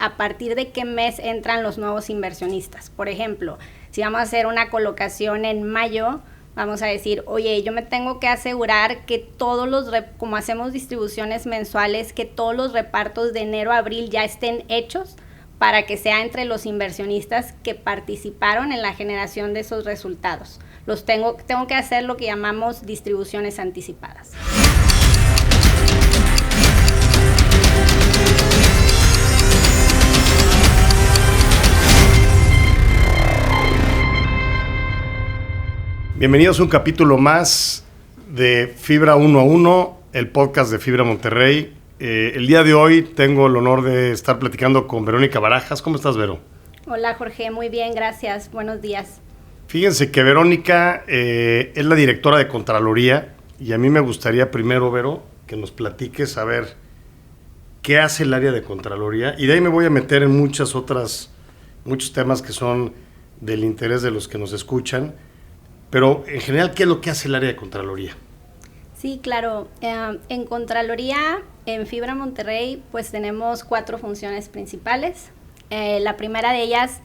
a partir de qué mes entran los nuevos inversionistas. Por ejemplo, si vamos a hacer una colocación en mayo, vamos a decir, oye, yo me tengo que asegurar que como hacemos distribuciones mensuales, que todos los repartos de enero a abril ya estén hechos para que sea entre los inversionistas que participaron en la generación de esos resultados. Tengo que hacer lo que llamamos distribuciones anticipadas. Bienvenidos a un capítulo más de Fibra 1 a 1, el podcast de Fibra Monterrey. El día de hoy tengo el honor de estar platicando con Verónica Barajas. ¿Cómo estás, Vero? Hola, Jorge. Muy bien, gracias. Buenos días. Fíjense que Verónica es la directora de Contraloría y a mí me gustaría primero, Vero, que nos platiques a ver qué hace el área de Contraloría, y de ahí me voy a meter en muchos temas que son del interés de los que nos escuchan. Pero, en general, ¿qué es lo que hace el área de Contraloría? Sí, claro. En Contraloría, en Fibra Monterrey, pues tenemos 4 funciones principales. La primera de ellas,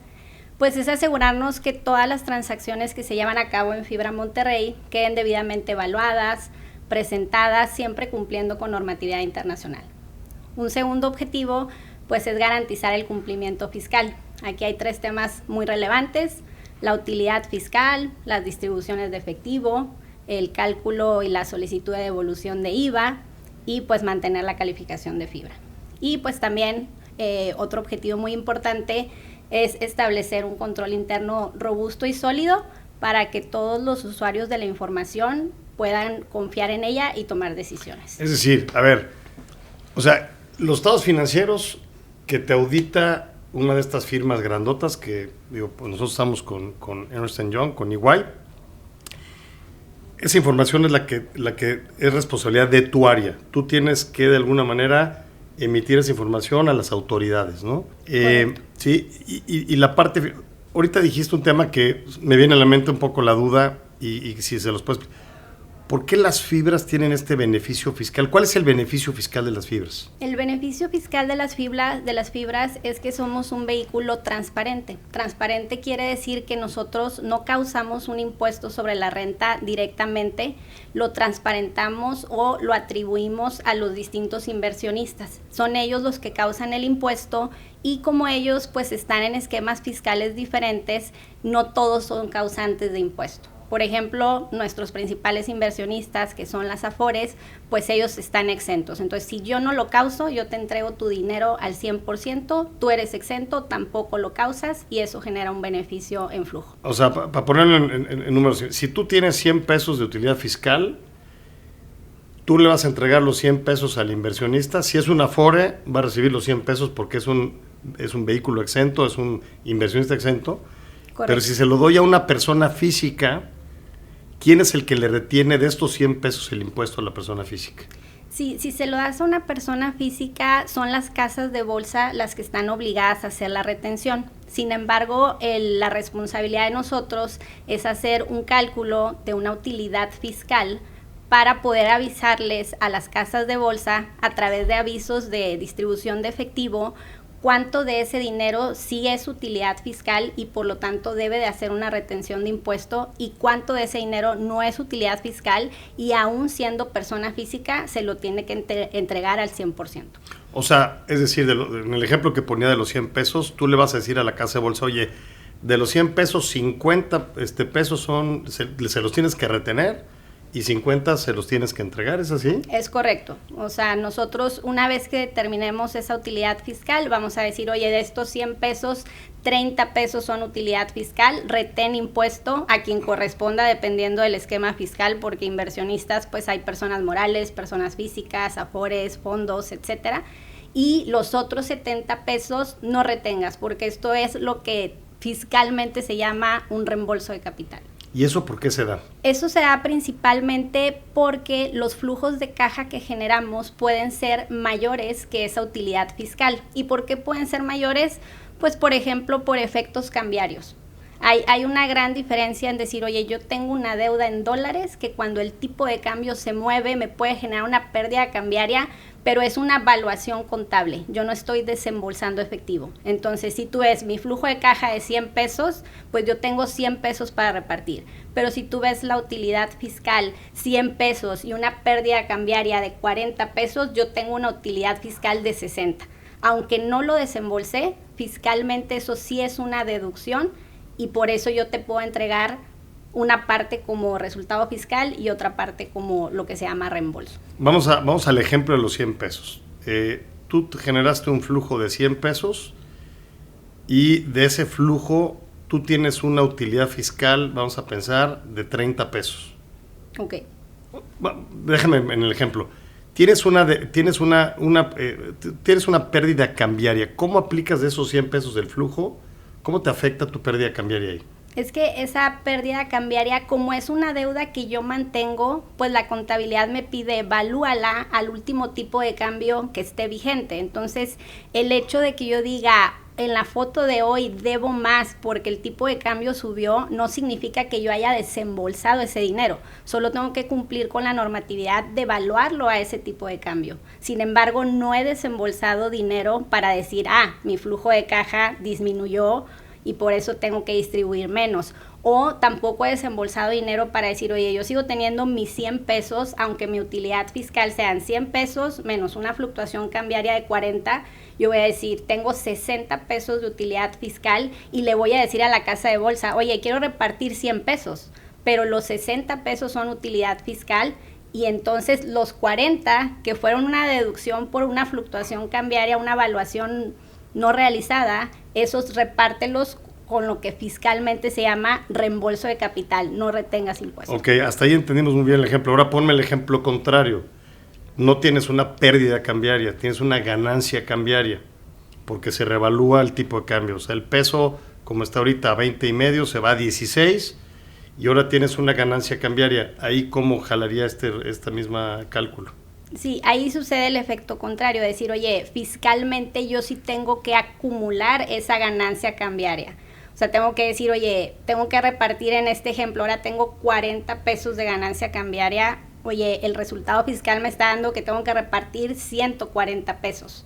pues es asegurarnos que todas las transacciones que se llevan a cabo en Fibra Monterrey queden debidamente evaluadas, presentadas, siempre cumpliendo con normatividad internacional. Un segundo objetivo, pues es garantizar el cumplimiento fiscal. Aquí hay 3 temas muy relevantes: la utilidad fiscal, las distribuciones de efectivo, el cálculo y la solicitud de devolución de IVA y pues mantener la calificación de fibra. Y pues también otro objetivo muy importante es establecer un control interno robusto y sólido para que todos los usuarios de la información puedan confiar en ella y tomar decisiones. Es decir, a ver, los estados financieros que te audita una de estas firmas grandotas que, pues nosotros estamos con Ernst & Young, con EY. Esa información es la que es responsabilidad de tu área. Tú tienes que, de alguna manera, emitir esa información a las autoridades, ¿no? Sí, y la parte... Ahorita dijiste un tema que me viene a la mente un poco la duda, y si se los puedes... ¿Por qué las fibras tienen este beneficio fiscal? ¿Cuál es el beneficio fiscal de las fibras? El beneficio fiscal de las fibras es que somos un vehículo transparente. Transparente quiere decir que nosotros no causamos un impuesto sobre la renta directamente, lo transparentamos o lo atribuimos a los distintos inversionistas. Son ellos los que causan el impuesto, y como ellos pues están en esquemas fiscales diferentes, no todos son causantes de impuesto. Por ejemplo, nuestros principales inversionistas, que son las Afores, pues ellos están exentos. Entonces, si yo no lo causo, yo te entrego tu dinero al 100%, tú eres exento, tampoco lo causas, y eso genera un beneficio en flujo. O sea, para ponerlo en números, si tú tienes 100 pesos de utilidad fiscal, tú le vas a entregar los 100 pesos al inversionista. Si es una Afore, va a recibir los 100 pesos porque es un vehículo exento, es un inversionista exento. Correcto. Pero si se lo doy a una persona física, ¿quién es el que le retiene de estos 100 pesos el impuesto a la persona física? Sí, si se lo das a una persona física, son las casas de bolsa las que están obligadas a hacer la retención. Sin embargo, la responsabilidad de nosotros es hacer un cálculo de una utilidad fiscal para poder avisarles a las casas de bolsa a través de avisos de distribución de efectivo cuánto de ese dinero sí es utilidad fiscal y por lo tanto debe de hacer una retención de impuesto, y cuánto de ese dinero no es utilidad fiscal y aún siendo persona física se lo tiene que entregar al 100%. O sea, es decir, en el ejemplo que ponía de los 100 pesos, tú le vas a decir a la casa de bolsa, oye, de los 100 pesos, 50 pesos se los tienes que retener y 50 se los tienes que entregar, ¿es así? Es correcto. O sea, nosotros una vez que determinemos esa utilidad fiscal, vamos a decir, oye, de estos 100 pesos, 30 pesos son utilidad fiscal, retén impuesto a quien corresponda dependiendo del esquema fiscal, porque inversionistas, pues hay personas morales, personas físicas, afores, fondos, etcétera. Y los otros 70 pesos no retengas, porque esto es lo que fiscalmente se llama un reembolso de capital. ¿Y eso por qué se da? Eso se da principalmente porque los flujos de caja que generamos pueden ser mayores que esa utilidad fiscal. ¿Y por qué pueden ser mayores? Pues, por ejemplo, por efectos cambiarios. Hay una gran diferencia en decir, oye, yo tengo una deuda en dólares que cuando el tipo de cambio se mueve me puede generar una pérdida cambiaria, pero es una evaluación contable. Yo no estoy desembolsando efectivo. Entonces, si tú ves mi flujo de caja de 100 pesos, pues yo tengo 100 pesos para repartir. Pero si tú ves la utilidad fiscal 100 pesos y una pérdida cambiaria de 40 pesos, yo tengo una utilidad fiscal de 60. Aunque no lo desembolsé, fiscalmente eso sí es una deducción y por eso yo te puedo entregar una parte como resultado fiscal y otra parte como lo que se llama reembolso. Vamos al ejemplo de los 100 pesos. Tú generaste un flujo de 100 pesos y de ese flujo tú tienes una utilidad fiscal, vamos a pensar, de 30 pesos. Ok. Déjame en el ejemplo. Tienes una pérdida cambiaria. ¿Cómo aplicas de esos 100 pesos del flujo? ¿Cómo te afecta tu pérdida cambiaria ahí? Es que esa pérdida cambiaria, como es una deuda que yo mantengo, pues la contabilidad me pide evalúala al último tipo de cambio que esté vigente. Entonces, el hecho de que yo diga, en la foto de hoy debo más porque el tipo de cambio subió, no significa que yo haya desembolsado ese dinero. Solo tengo que cumplir con la normatividad de evaluarlo a ese tipo de cambio. Sin embargo, no he desembolsado dinero para decir, mi flujo de caja disminuyó y por eso tengo que distribuir menos. O tampoco he desembolsado dinero para decir, oye, yo sigo teniendo mis 100 pesos, aunque mi utilidad fiscal sean 100 pesos menos una fluctuación cambiaria de 40, yo voy a decir, tengo 60 pesos de utilidad fiscal y le voy a decir a la casa de bolsa, oye, quiero repartir 100 pesos, pero los 60 pesos son utilidad fiscal y entonces los 40, que fueron una deducción por una fluctuación cambiaria, una evaluación no realizada, esos repártelos con lo que fiscalmente se llama reembolso de capital, no retengas impuestos. Ok, hasta ahí entendimos muy bien el ejemplo. Ahora ponme el ejemplo contrario. No tienes una pérdida cambiaria, tienes una ganancia cambiaria, porque se revalúa el tipo de cambio. O sea, el peso, como está ahorita a 20.5, se va a 16, y ahora tienes una ganancia cambiaria. Ahí, ¿cómo jalaría esta misma cálculo? Sí, ahí sucede el efecto contrario, decir, oye, fiscalmente yo sí tengo que acumular esa ganancia cambiaria. O sea, tengo que decir, oye, tengo que repartir en este ejemplo, ahora tengo 40 pesos de ganancia cambiaria, oye, el resultado fiscal me está dando que tengo que repartir 140 pesos.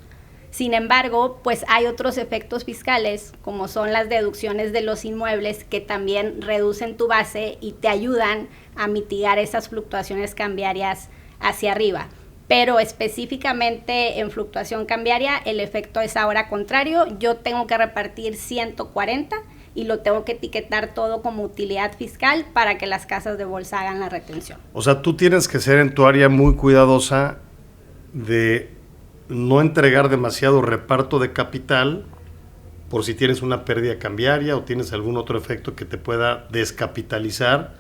Sin embargo, pues hay otros efectos fiscales, como son las deducciones de los inmuebles, que también reducen tu base y te ayudan a mitigar esas fluctuaciones cambiarias hacia arriba. Pero específicamente en fluctuación cambiaria, el efecto es ahora contrario. Yo tengo que repartir 140 y lo tengo que etiquetar todo como utilidad fiscal para que las casas de bolsa hagan la retención. O sea, tú tienes que ser en tu área muy cuidadosa de no entregar demasiado reparto de capital por si tienes una pérdida cambiaria o tienes algún otro efecto que te pueda descapitalizar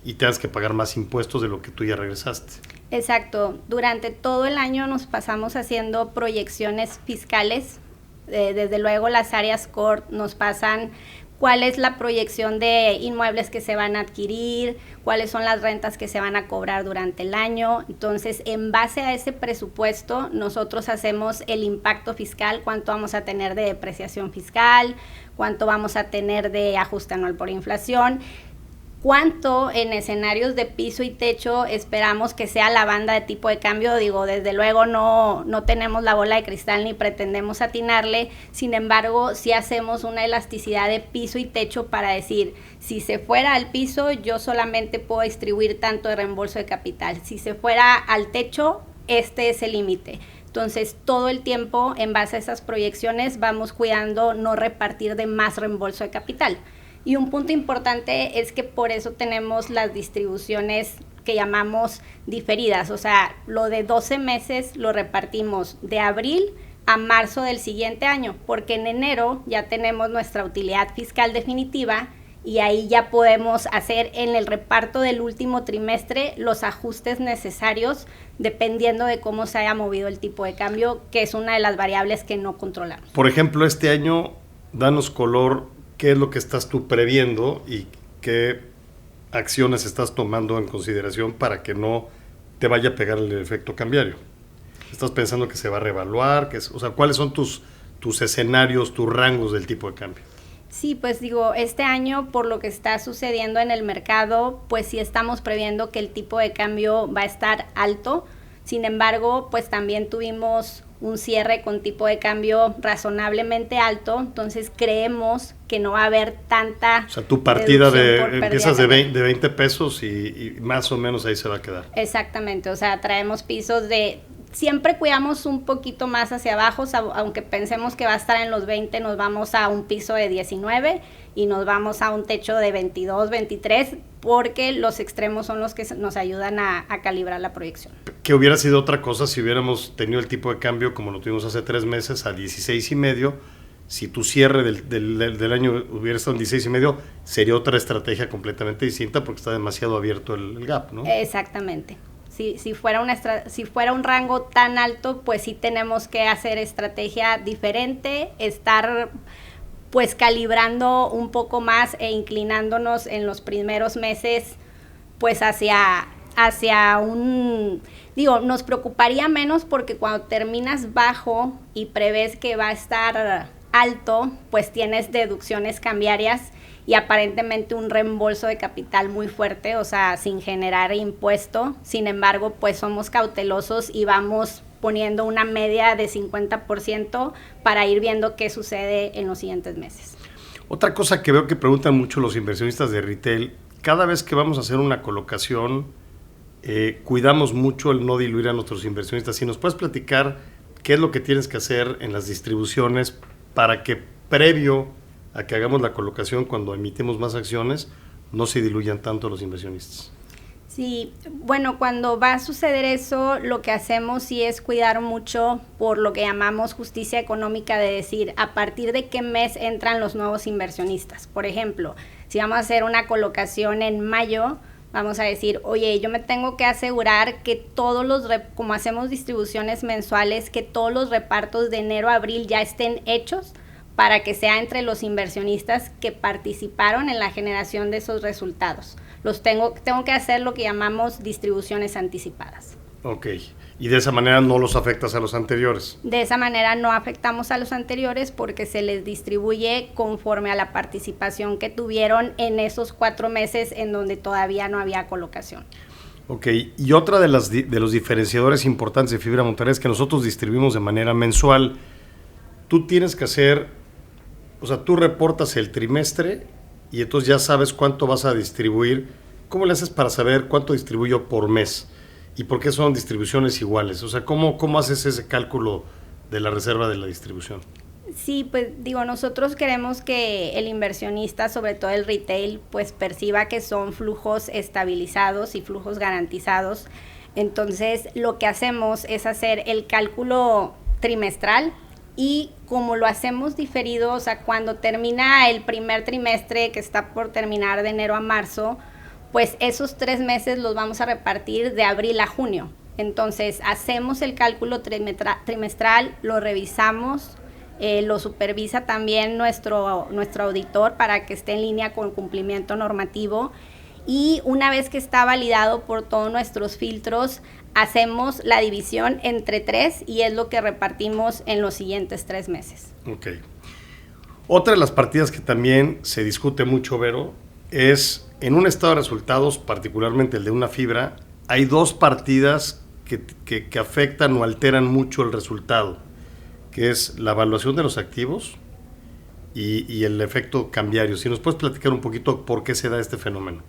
y tengas que pagar más impuestos de lo que tú ya regresaste. Exacto. Durante todo el año nos pasamos haciendo proyecciones fiscales. Desde luego las áreas core nos pasan cuál es la proyección de inmuebles que se van a adquirir, cuáles son las rentas que se van a cobrar durante el año. Entonces, en base a ese presupuesto, nosotros hacemos el impacto fiscal, cuánto vamos a tener de depreciación fiscal, cuánto vamos a tener de ajuste anual por inflación, cuánto en escenarios de piso y techo esperamos que sea la banda de tipo de cambio. Digo, desde luego no tenemos la bola de cristal ni pretendemos atinarle, sin embargo, sí hacemos una elasticidad de piso y techo para decir, si se fuera al piso, yo solamente puedo distribuir tanto de reembolso de capital. Si se fuera al techo, este es el límite. Entonces, todo el tiempo, en base a esas proyecciones, vamos cuidando no repartir de más reembolso de capital. Y un punto importante es que por eso tenemos las distribuciones que llamamos diferidas. O sea, lo de 12 meses lo repartimos de abril a marzo del siguiente año, porque en enero ya tenemos nuestra utilidad fiscal definitiva y ahí ya podemos hacer en el reparto del último trimestre los ajustes necesarios dependiendo de cómo se haya movido el tipo de cambio, que es una de las variables que no controlamos. Por ejemplo, este año, danos color. ¿Qué es lo que estás tú previendo y qué acciones estás tomando en consideración para que no te vaya a pegar el efecto cambiario? ¿Estás pensando que se va a reevaluar? O sea, ¿cuáles son tus escenarios, tus rangos del tipo de cambio? Sí, pues digo, este año por lo que está sucediendo en el mercado, pues sí estamos previendo que el tipo de cambio va a estar alto. Sin embargo, pues también tuvimos un cierre con tipo de cambio razonablemente alto, entonces creemos que no va a haber tanta... O sea, tu partida empiezas de 20 pesos y más o menos ahí se va a quedar. Exactamente, o sea, traemos pisos de... Siempre cuidamos un poquito más hacia abajo, aunque pensemos que va a estar en los 20, nos vamos a un piso de 19 y nos vamos a un techo de 22, 23, porque los extremos son los que nos ayudan a calibrar la proyección. Que hubiera sido otra cosa si hubiéramos tenido el tipo de cambio como lo tuvimos hace 3 meses a 16.5. Si tu cierre del año hubiera estado en 16.5, sería otra estrategia completamente distinta porque está demasiado abierto el gap, ¿no? Exactamente. Si fuera un rango tan alto, pues sí tenemos que hacer estrategia diferente, estar pues calibrando un poco más e inclinándonos en los primeros meses pues hacia nos preocuparía menos porque cuando terminas bajo y prevés que va a estar alto, pues tienes deducciones cambiarias y aparentemente un reembolso de capital muy fuerte, o sea, sin generar impuesto. Sin embargo, pues somos cautelosos y vamos poniendo una media de 50% para ir viendo qué sucede en los siguientes meses. Otra cosa que veo que preguntan mucho los inversionistas de retail, cada vez que vamos a hacer una colocación, cuidamos mucho el no diluir a nuestros inversionistas. Si nos puedes platicar qué es lo que tienes que hacer en las distribuciones para que previo a que hagamos la colocación, cuando emitimos más acciones, no se diluyan tanto los inversionistas. Sí, bueno, cuando va a suceder eso, lo que hacemos sí es cuidar mucho por lo que llamamos justicia económica, de decir a partir de qué mes entran los nuevos inversionistas. Por ejemplo, si vamos a hacer una colocación en mayo, vamos a decir, oye, yo me tengo que asegurar que como hacemos distribuciones mensuales, que todos los repartos de enero a abril ya estén hechos para que sea entre los inversionistas que participaron en la generación de esos resultados. Tengo que hacer lo que llamamos distribuciones anticipadas. Ok, y de esa manera no los afectas a los anteriores. De esa manera no afectamos a los anteriores porque se les distribuye conforme a la participación que tuvieron en esos 4 meses en donde todavía no había colocación. Ok, y otra de los diferenciadores importantes de Fibra Monterrey es que nosotros distribuimos de manera mensual. Tú tienes que tú reportas el trimestre y entonces ya sabes cuánto vas a distribuir. ¿Cómo le haces para saber cuánto distribuyo por mes? ¿Y por qué son distribuciones iguales? O sea, ¿cómo haces ese cálculo de la reserva de la distribución? Sí, pues nosotros queremos que el inversionista, sobre todo el retail, pues perciba que son flujos estabilizados y flujos garantizados. Entonces, lo que hacemos es hacer el cálculo trimestral y como lo hacemos diferido, o sea, cuando termina el primer trimestre que está por terminar de enero a marzo, pues esos 3 meses los vamos a repartir de abril a junio. Entonces, hacemos el cálculo trimestral, lo revisamos, lo supervisa también nuestro auditor para que esté en línea con el cumplimiento normativo y una vez que está validado por todos nuestros filtros, hacemos la división entre 3 y es lo que repartimos en los siguientes 3 meses. Ok. Otra de las partidas que también se discute mucho, Vero, es en un estado de resultados, particularmente el de una fibra, hay 2 partidas que afectan o alteran mucho el resultado, que es la evaluación de los activos y el efecto cambiario. Si nos puedes platicar un poquito por qué se da este fenómeno.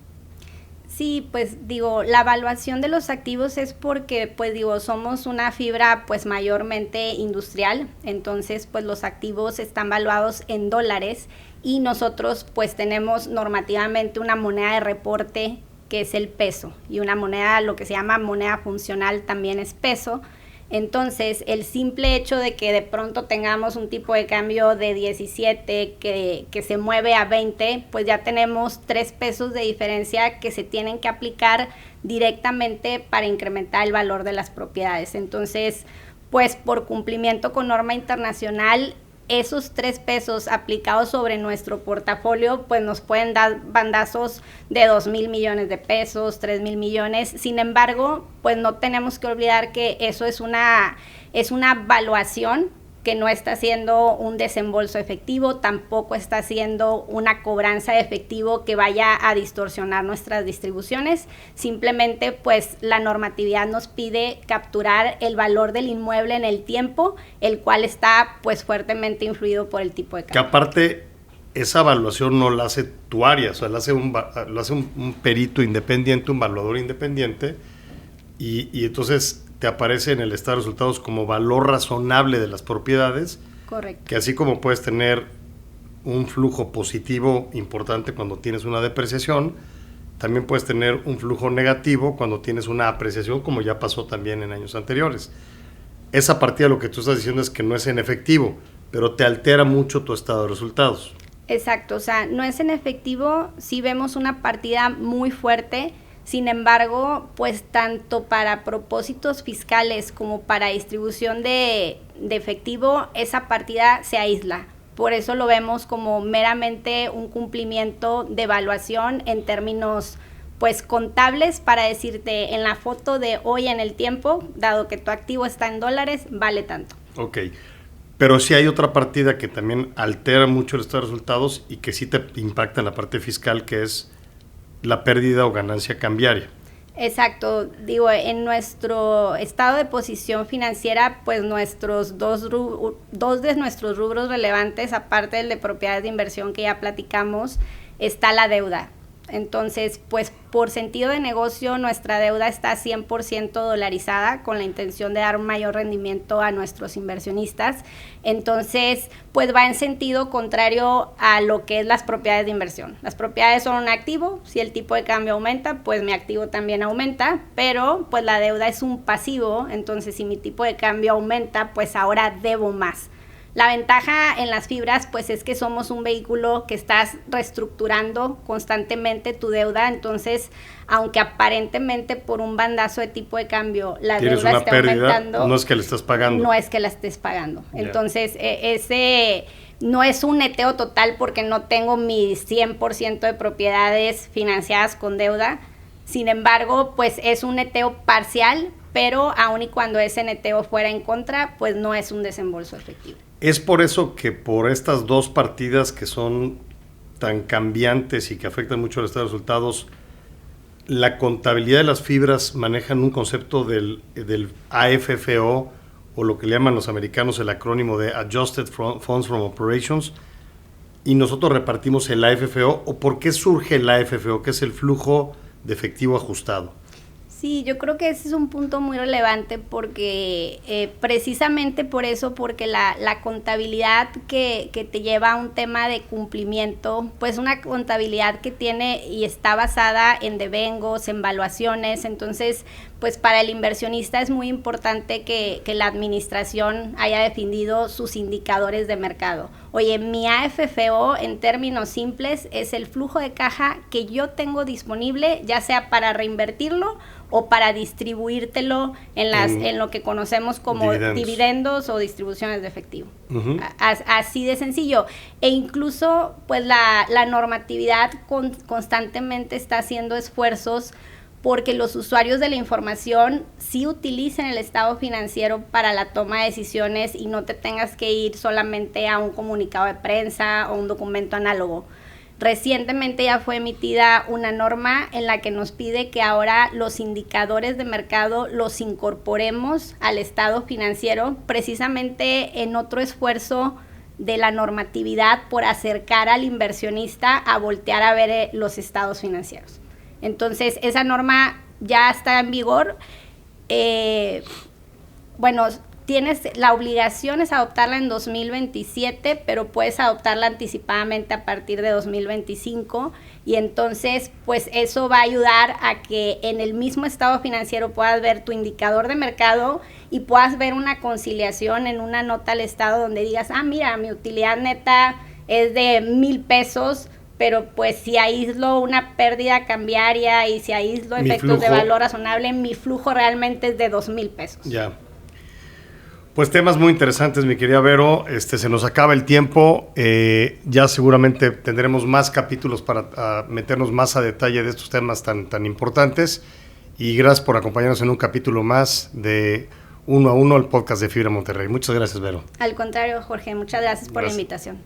Sí, pues la evaluación de los activos es porque pues somos una fibra pues mayormente industrial, entonces pues los activos están valuados en dólares y nosotros pues tenemos normativamente una moneda de reporte que es el peso y una moneda, lo que se llama moneda funcional también es peso. Entonces, el simple hecho de que de pronto tengamos un tipo de cambio de 17 que se mueve a 20, pues ya tenemos 3 pesos de diferencia que se tienen que aplicar directamente para incrementar el valor de las propiedades. Entonces, pues por cumplimiento con norma internacional, esos 3 pesos aplicados sobre nuestro portafolio, pues nos pueden dar bandazos de 2,000 millones de pesos, 3,000 millones. Sin embargo, pues no tenemos que olvidar que eso es una evaluación que no está haciendo un desembolso efectivo, tampoco está haciendo una cobranza de efectivo que vaya a distorsionar nuestras distribuciones. Simplemente, pues, la normatividad nos pide capturar el valor del inmueble en el tiempo, el cual está, pues, fuertemente influido por el tipo de cambio. Que aparte, esa evaluación no la hace tu área, o sea, la hace un perito independiente, un evaluador independiente, y entonces te aparece en el estado de resultados como valor razonable de las propiedades. Correcto. Que así como puedes tener un flujo positivo importante cuando tienes una depreciación, también puedes tener un flujo negativo cuando tienes una apreciación, como ya pasó también en años anteriores. Esa partida, lo que tú estás diciendo es que no es en efectivo, pero te altera mucho tu estado de resultados. Exacto, o sea, no es en efectivo, sí vemos una partida muy fuerte. Sin embargo, pues tanto para propósitos fiscales como para distribución de efectivo, esa partida se aísla. Por eso lo vemos como meramente un cumplimiento de evaluación en términos, pues, contables, para decirte en la foto de hoy en el tiempo, dado que tu activo está en dólares, vale tanto. Ok, pero sí hay otra partida que también altera mucho el estado de resultados y que sí te impacta en la parte fiscal, que es la pérdida o ganancia cambiaria. Exacto, digo, en nuestro estado de posición financiera, pues nuestros dos de nuestros rubros relevantes, aparte del de propiedades de inversión que ya platicamos, está la deuda. Entonces, pues por sentido de negocio, nuestra deuda está 100% dolarizada, con la intención de dar un mayor rendimiento a nuestros inversionistas. Entonces, pues va en sentido contrario a lo que es las propiedades de inversión. Las propiedades son un activo, si el tipo de cambio aumenta, pues mi activo también aumenta, pero pues la deuda es un pasivo, entonces si mi tipo de cambio aumenta, pues ahora debo más. La ventaja en las fibras, pues, es que somos un vehículo que estás reestructurando constantemente tu deuda. Entonces, aunque aparentemente por un bandazo de tipo de cambio la deuda esté aumentando, no es que le estás pagando. No es que la estés pagando. Yeah. Entonces, ese no es un neteo total porque no tengo mi 100% de propiedades financiadas con deuda. Sin embargo, pues es un neteo parcial, pero aun y cuando ese neteo fuera en contra, pues no es un desembolso efectivo. Es por eso que por estas dos partidas que son tan cambiantes y que afectan mucho el estado de resultados, la contabilidad de las fibras manejan un concepto del AFFO, o lo que le llaman los americanos el acrónimo de Adjusted Funds from Operations, y nosotros repartimos el AFFO. ¿O por qué surge el AFFO, que es el flujo de efectivo ajustado? Sí, yo creo que ese es un punto muy relevante porque precisamente por eso, porque la contabilidad que te lleva a un tema de cumplimiento, pues una contabilidad que tiene y está basada en devengos, en valuaciones. Entonces, pues para el inversionista es muy importante que la administración haya definido sus indicadores de mercado. Oye, mi AFFO en términos simples es el flujo de caja que yo tengo disponible, ya sea para reinvertirlo o para distribuírtelo en lo que conocemos como dividendos o distribuciones de efectivo. Uh-huh. Así de sencillo. E incluso, pues la normatividad constantemente está haciendo esfuerzos porque los usuarios de la información sí utilicen el estado financiero para la toma de decisiones y no te tengas que ir solamente a un comunicado de prensa o un documento análogo. Recientemente ya fue emitida una norma en la que nos pide que ahora los indicadores de mercado los incorporemos al estado financiero, precisamente en otro esfuerzo de la normatividad por acercar al inversionista a voltear a ver los estados financieros. Entonces, esa norma ya está en vigor. Tienes la obligación es adoptarla en 2027, pero puedes adoptarla anticipadamente a partir de 2025. Y entonces, pues eso va a ayudar a que en el mismo estado financiero puedas ver tu indicador de mercado y puedas ver una conciliación en una nota al estado donde digas, mira, mi utilidad neta es de 1,000 pesos, pero pues si aíslo una pérdida cambiaria y si aíslo efectos de valor razonable, mi flujo realmente es de 2,000 pesos. Ya. Pues temas muy interesantes, mi querida Vero. Se nos acaba el tiempo. Ya seguramente tendremos más capítulos para meternos más a detalle de estos temas tan importantes. Y gracias por acompañarnos en un capítulo más de uno a uno al podcast de Fibra Monterrey. Muchas gracias, Vero. Al contrario, Jorge, muchas gracias por la Gracias. invitación.